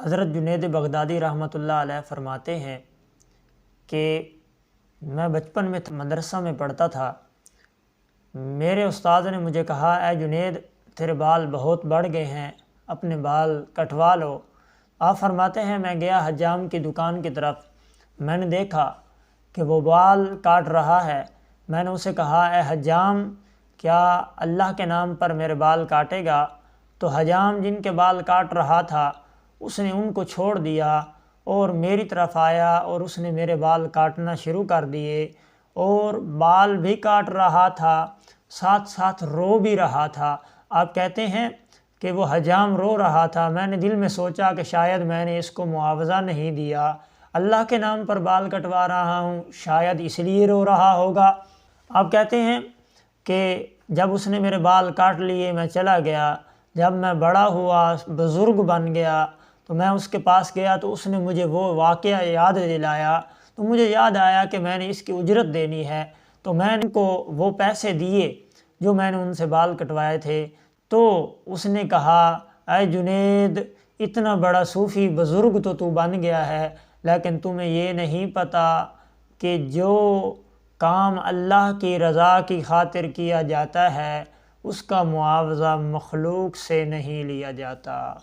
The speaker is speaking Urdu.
حضرت جنید بغدادی رحمۃ اللہ علیہ فرماتے ہیں کہ میں بچپن میں مدرسہ میں پڑھتا تھا۔ میرے استاد نے مجھے کہا، اے جنید تیرے بال بہت بڑھ گئے ہیں، اپنے بال کٹوا لو۔ آپ فرماتے ہیں میں گیا حجام کی دکان کی طرف، میں نے دیکھا کہ وہ بال کاٹ رہا ہے۔ میں نے اسے کہا، اے حجام کیا اللہ کے نام پر میرے بال کاٹے گا؟ تو حجام جن کے بال کاٹ رہا تھا اس نے ان کو چھوڑ دیا اور میری طرف آیا اور اس نے میرے بال کاٹنا شروع کر دیے، اور بال بھی کاٹ رہا تھا، ساتھ ساتھ رو بھی رہا تھا۔ آپ کہتے ہیں کہ وہ حجام رو رہا تھا، میں نے دل میں سوچا کہ شاید میں نے اس کو معاوضہ نہیں دیا، اللہ کے نام پر بال کٹوا رہا ہوں، شاید اس لیے رو رہا ہوگا۔ آپ کہتے ہیں کہ جب اس نے میرے بال کاٹ لیے میں چلا گیا، جب میں بڑا ہوا بزرگ بن گیا تو میں اس کے پاس گیا تو اس نے مجھے وہ واقعہ یاد دلایا، تو مجھے یاد آیا کہ میں نے اس کی اجرت دینی ہے، تو میں نے ان کو وہ پیسے دیے جو میں نے ان سے بال کٹوائے تھے۔ تو اس نے کہا، اے جنید اتنا بڑا صوفی بزرگ تو بن گیا ہے، لیکن تمہیں یہ نہیں پتہ کہ جو کام اللہ کی رضا کی خاطر کیا جاتا ہے اس کا معاوضہ مخلوق سے نہیں لیا جاتا۔